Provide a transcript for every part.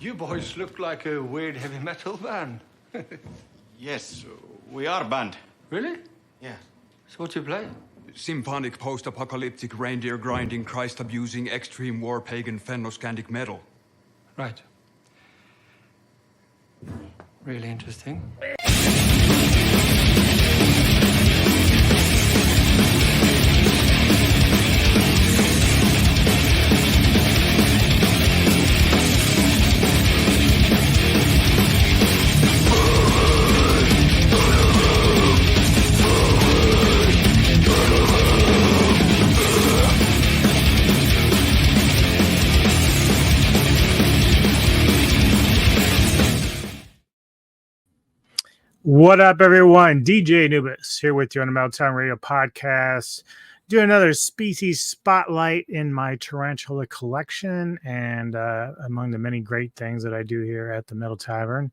You boys look like a weird heavy metal band. Yes, we are a band. Really? Yeah. So what do you play? Symphonic, post-apocalyptic, reindeer-grinding, Christ-abusing, extreme war, pagan, fennoscandic metal. Right. Really interesting. What up, everyone? DJ Anubis here with you on the Metal Time Radio podcast. Do another species spotlight in my tarantula collection, and among the many great things that I do here at the Metal Tavern,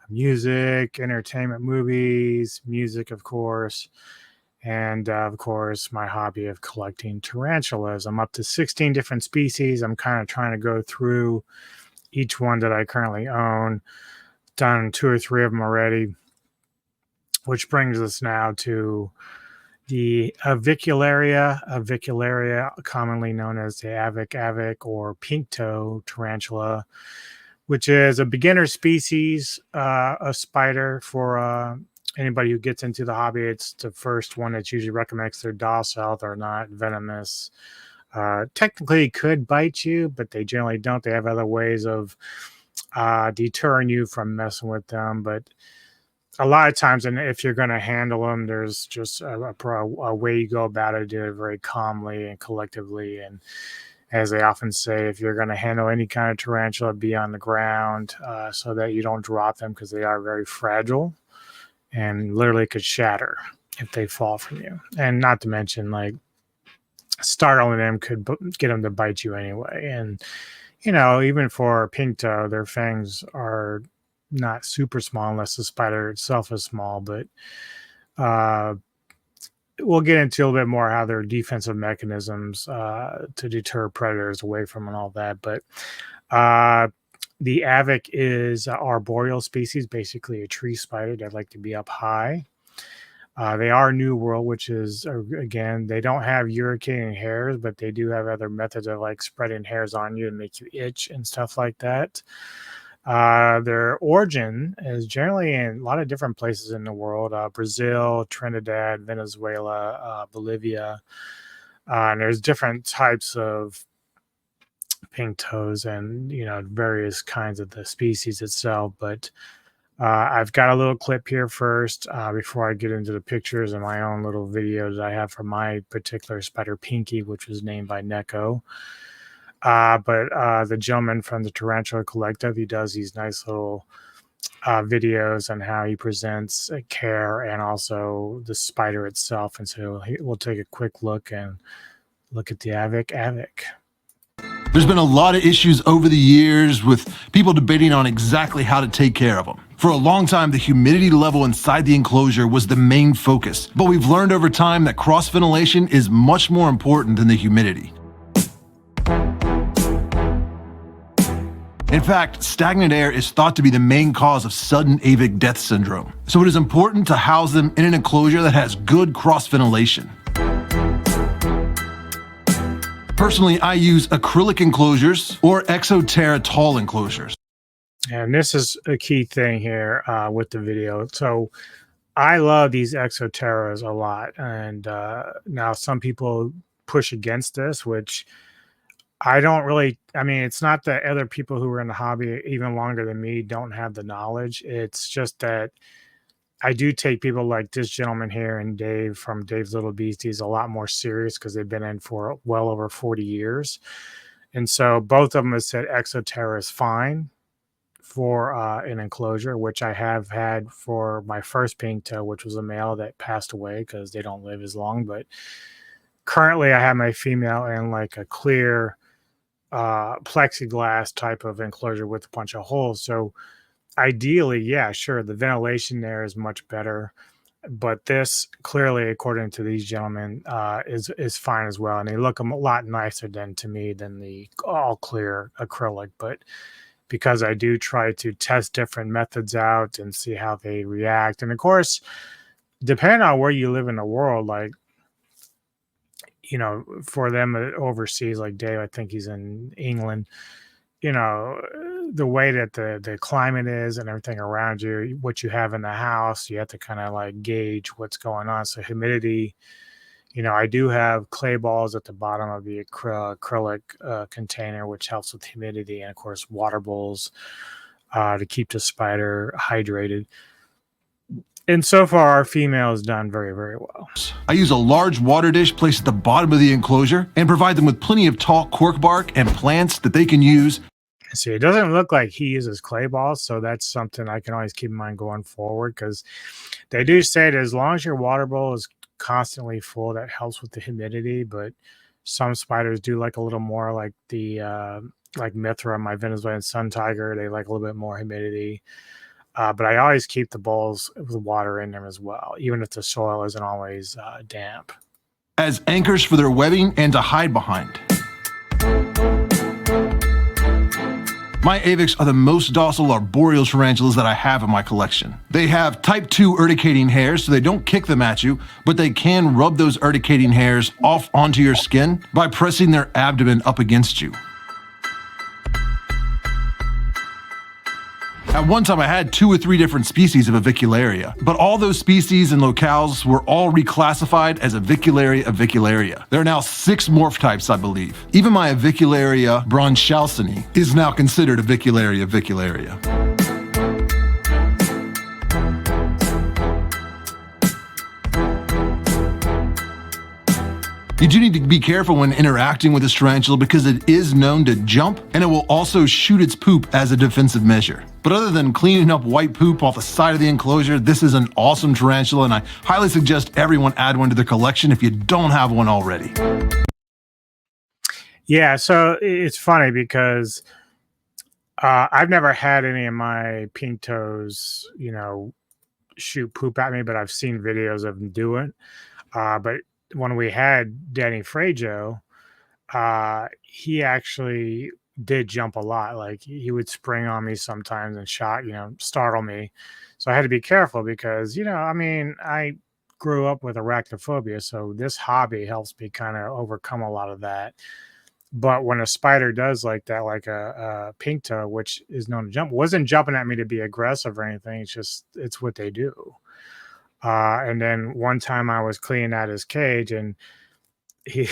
music, entertainment, movies, music, of course, and of course, my hobby of collecting tarantulas. I'm up to 16 different species. I'm kind of trying to go through each one that I currently own. Done 2 or 3 of them already. Which brings us now to the Avicularia Avicularia, commonly known as the Avic or Pink Toe Tarantula, which is a beginner species, a spider for anybody who gets into the hobby. It's the first one that's usually recommended. They're docile, they're not venomous. Technically could bite you, but they generally don't. They have other ways of deterring you from messing with them, but a lot of times, and if you're going to handle them, there's just a way you go about it, do it very calmly and collectively. And as they often say, if you're going to handle any kind of tarantula, be on the ground so that you don't drop them, because they are very fragile and literally could shatter if they fall from you. And not to mention, like, startling them could get them to bite you anyway. And, you know, even for pink toe, their fangs are not super small unless the spider itself is small, but we'll get into a little bit more how their defensive mechanisms to deter predators away from and all that. But the Avic is an arboreal species, basically a tree spider that like to be up high. They are New World, which is, again, they don't have urticating hairs, but they do have other methods of like spreading hairs on you to make you itch and stuff like that. Their origin is generally in a lot of different places in the world, Brazil, Trinidad, Venezuela, Bolivia. And there's different types of pink toes and, you know, various kinds of the species itself. But I've got a little clip here first before I get into the pictures and my own little video that I have for my particular spider, Pinky, which was named by Neko. But the gentleman from the Tarantula Collective, he does these nice little videos on how he presents care and also the spider itself. And so we'll take a quick look and look at the Avic. There's been a lot of issues over the years with people debating on exactly how to take care of them. For a long time, the humidity level inside the enclosure was the main focus, but we've learned over time that cross-ventilation is much more important than the humidity. In fact, stagnant air is thought to be the main cause of sudden avic death syndrome. So it is important to house them in an enclosure that has good cross-ventilation. Personally, I use acrylic enclosures or Exoterra tall enclosures. And this is a key thing here with the video. So I love these Exoterras a lot. And now some people push against this, which I don't really, I mean, it's not that other people who are in the hobby even longer than me don't have the knowledge. It's just that I do take people like this gentleman here and Dave from Dave's Little Beasties a lot more serious because they've been in for well over 40 years. And so both of them have said Exoterra is fine for an enclosure, which I have had for my first pink toe, which was a male that passed away because they don't live as long. But currently I have my female in like a clear plexiglass type of enclosure with a bunch of holes. So ideally, yeah, sure, the ventilation there is much better, but this clearly, according to these gentlemen, is fine as well, and they look a lot nicer than to me than the all clear acrylic. But because I do try to test different methods out and see how they react. And of course, depending on where you live in the world, like, for them overseas, like Dave, I think he's in England, the way that the climate is and everything around you, what you have in the house, you have to kind of like gauge what's going on. So humidity, I do have clay balls at the bottom of the acrylic container, which helps with humidity, and of course water bowls to keep the spider hydrated. And so far, our female has done very, very well. I use a large water dish placed at the bottom of the enclosure and provide them with plenty of tall cork bark and plants that they can use. See, it doesn't look like he uses clay balls, so that's something I can always keep in mind going forward, because they do say that as long as your water bowl is constantly full, that helps with the humidity. But some spiders do like a little more, like the like Mithra, my Venezuelan sun tiger. They like a little bit more humidity. But I always keep the bowls with water in them as well, even if the soil isn't always damp. As anchors for their webbing and to hide behind. My Avix are the most docile arboreal tarantulas that I have in my collection. They have type 2 urticating hairs, so they don't kick them at you, but they can rub those urticating hairs off onto your skin by pressing their abdomen up against you. At one time, I had 2 or 3 different species of Avicularia, but all those species and locales were all reclassified as Avicularia Avicularia. There are now 6 morph types, I believe. Even my Avicularia bronchalcini is now considered Avicularia Avicularia. You do need to be careful when interacting with this tarantula because it is known to jump, and it will also shoot its poop as a defensive measure. But other than cleaning up white poop off the side of the enclosure, this is an awesome tarantula, and I highly suggest everyone add one to their collection if you don't have one already. Yeah, so it's funny because I've never had any of my pink toes, shoot poop at me, but I've seen videos of them do it. But when we had Danny Frajo, he actually did jump a lot. Like he would spring on me sometimes and startle me. So I had to be careful because, I grew up with arachnophobia. So this hobby helps me kind of overcome a lot of that. But when a spider does like that, like a pink toe, which is known to jump, wasn't jumping at me to be aggressive or anything. It's what they do. And then one time I was cleaning out his cage and he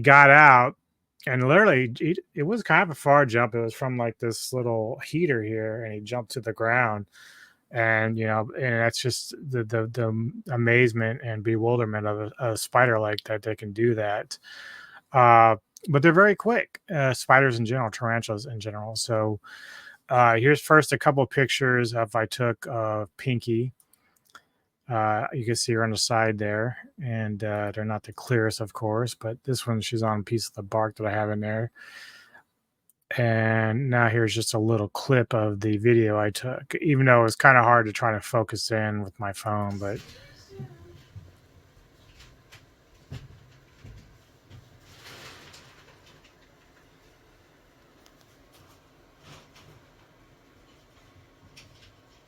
got out and literally it was kind of a far jump. It was from like this little heater here and he jumped to the ground. And, and that's just the amazement and bewilderment of a spider like that. They can do that. But they're very quick, spiders in general, tarantulas in general. So here's first a couple of pictures I took of Pinky. You can see her on the side there, and they're not the clearest, of course, but this one, she's on a piece of the bark that I have in there. And now here's just a little clip of the video I took, even though it was kind of hard to try to focus in with my phone, but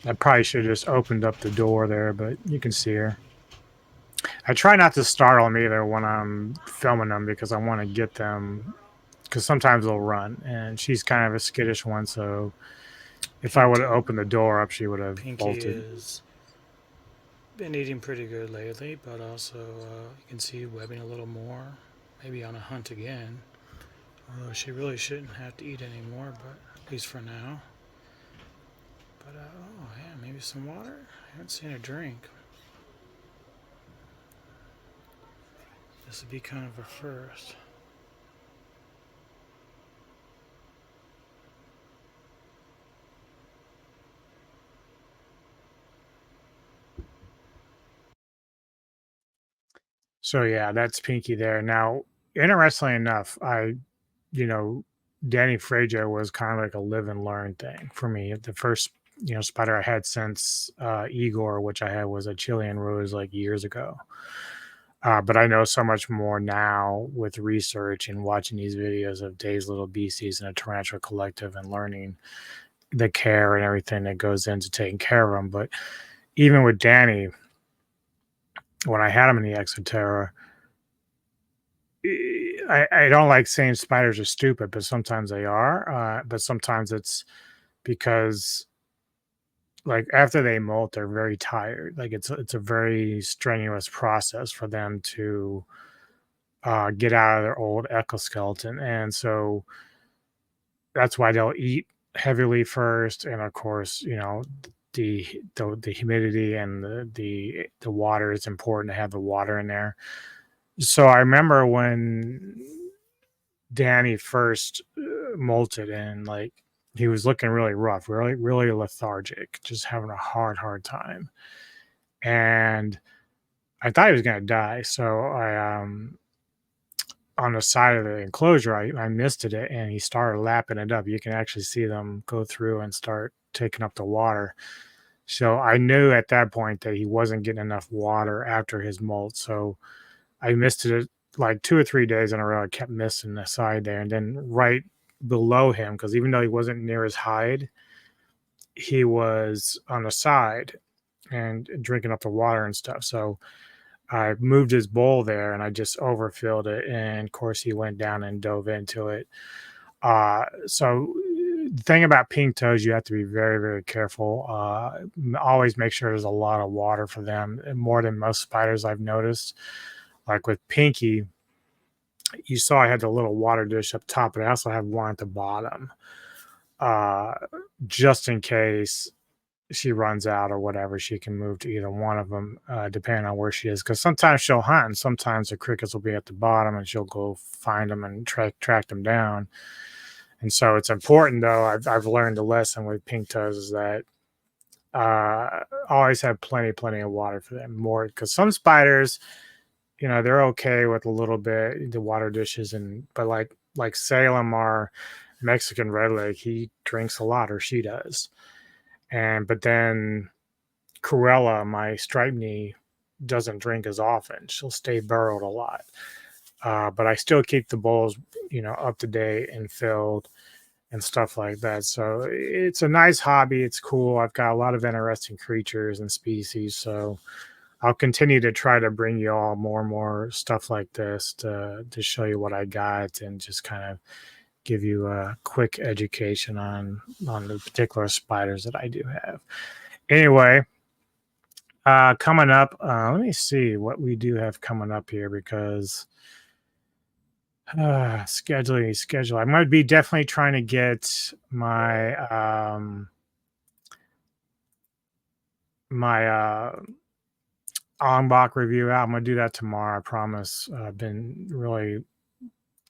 I probably should have just opened up the door there, but you can see her. I try not to startle them either when I'm filming them because I want to get them, because sometimes they'll run, and she's kind of a skittish one, so if I would have opened the door up, she would have bolted. Pinky has been eating pretty good lately, but also you can see webbing a little more, maybe on a hunt again. Although she really shouldn't have to eat anymore, but at least for now. But, oh yeah, maybe some water? I haven't seen her drink. This would be kind of a first. So yeah, that's Pinky there. Now, interestingly enough, Danny Frajo was kind of like a live and learn thing for me. The first spider I had since Igor, which I had, was a Chilean rose like years ago. But I know so much more now with research and watching these videos of Dave's Little Beasties and a Tarantula Collective and learning the care and everything that goes into taking care of them. But even with Danny, when I had him in the Exoterra, I don't like saying spiders are stupid, but sometimes they are. But sometimes it's because like after they molt, they're very tired. Like it's a very strenuous process for them to get out of their old exoskeleton, and so that's why they'll eat heavily first. And of course, the humidity and the water is important to have the water in there. So I remember when Danny first molted and like he was looking really rough, really lethargic, just having a hard time. And I thought he was gonna die. So I on the side of the enclosure, I misted it and he started lapping it up. You can actually see them go through and start taking up the water. So I knew at that point that he wasn't getting enough water after his molt. So I missed it like 2 or 3 days in a row. I kept missing the side there. And then right below him, because even though he wasn't near his hide, he was on the side and drinking up the water and stuff. So I moved his bowl there and I just overfilled it. And of course, he went down and dove into it. So the thing about pink toes, you have to be very, very careful. Always make sure there's a lot of water for them, more than most spiders I've noticed. Like with Pinky, you saw I had the little water dish up top, but I also have one at the bottom, just in case she runs out or whatever. She can move to either one of them, depending on where she is. Because sometimes she'll hunt, and sometimes the crickets will be at the bottom, and she'll go find them and track them down. And so it's important, though. I've learned a lesson with pink toes is that always have plenty of water for them. More because some spiders, they're okay with a little bit the water dishes, but like Salem, our Mexican redleg, he drinks a lot, or she does. But then Cruella, my striped knee, doesn't drink as often. She'll stay burrowed a lot. But I still keep the bowls, up to date and filled and stuff like that. So it's a nice hobby. It's cool. I've got a lot of interesting creatures and species. So I'll continue to try to bring you all more and more stuff like this to show you what I got and just kind of give you a quick education on the particular spiders that I do have. Anyway, coming up, let me see what we do have coming up here, because schedule. I might be definitely trying to get my Onbach review out. I'm gonna do that tomorrow, I promise. I've been really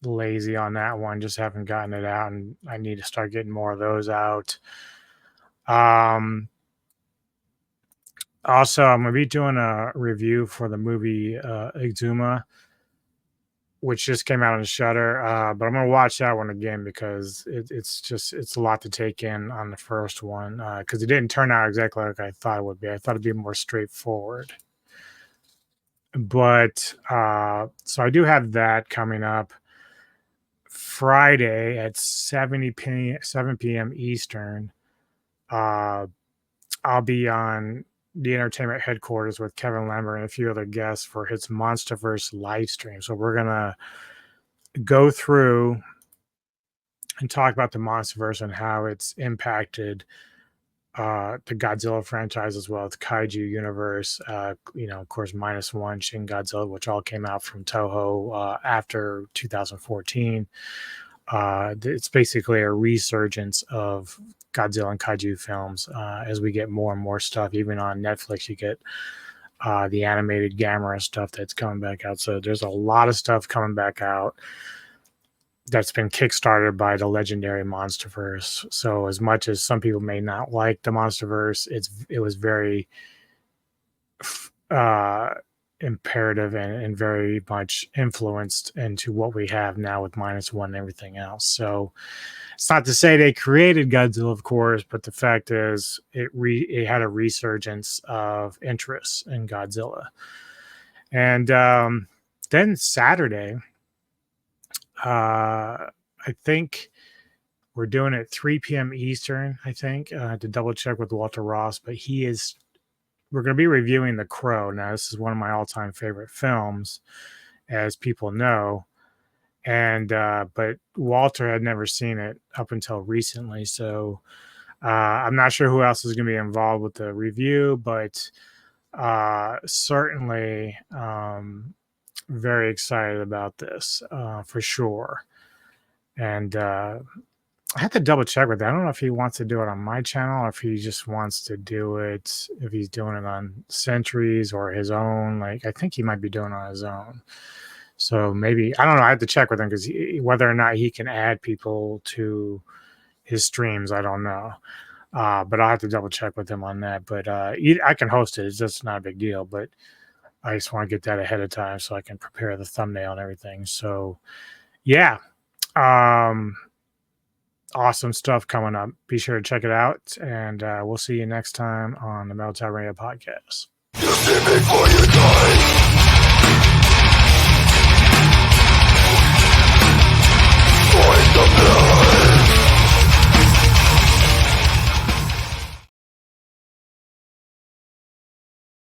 lazy on that one, just haven't gotten it out, and I need to start getting more of those out. Also, I'm gonna be doing a review for the movie Exuma, which just came out on Shudder, but I'm gonna watch that one again because it's a lot to take in on the first one, because it didn't turn out exactly like I thought it would be. I thought it'd be more straightforward. But so I do have that coming up Friday at 7 p.m. Eastern. I'll be on the entertainment headquarters with Kevin Lambert and a few other guests for his Monsterverse live stream. So we're gonna go through and talk about the Monsterverse and how it's impacted the Godzilla franchise, as well as the Kaiju universe. Of course, -1, Shin Godzilla, which all came out from Toho after 2014. It's basically a resurgence of Godzilla and Kaiju films as we get more and more stuff. Even on Netflix, you get the animated Gamera stuff that's coming back out. So there's a lot of stuff coming back out that's been kickstarted by the legendary Monsterverse. So as much as some people may not like the Monsterverse, it was very imperative and very much influenced into what we have now with -1 and everything else. So it's not to say they created Godzilla, of course, but the fact is it had a resurgence of interest in Godzilla. And then Saturday, I think we're doing it 3 p.m. Eastern, I think, to double check with Walter Ross. But we're going to be reviewing The Crow. Now, this is one of my all-time favorite films, as people know. And but Walter had never seen it up until recently. So I'm not sure who else is going to be involved with the review, but certainly very excited about this for sure. And I have to double check with that. I don't know if he wants to do it on my channel or if he just wants to do it, if he's doing it on Centuries or his own. Like, I think he might be doing it on his own. So maybe, I don't know. I have to check with him because whether or not he can add people to his streams, I don't know. But I'll have to double check with him on that. But I can host it. It's just not a big deal. But I just want to get that ahead of time so I can prepare the thumbnail and everything. So, yeah. Awesome stuff coming up. Be sure to check it out. And we'll see you next time on the Meltdown Radio Podcast.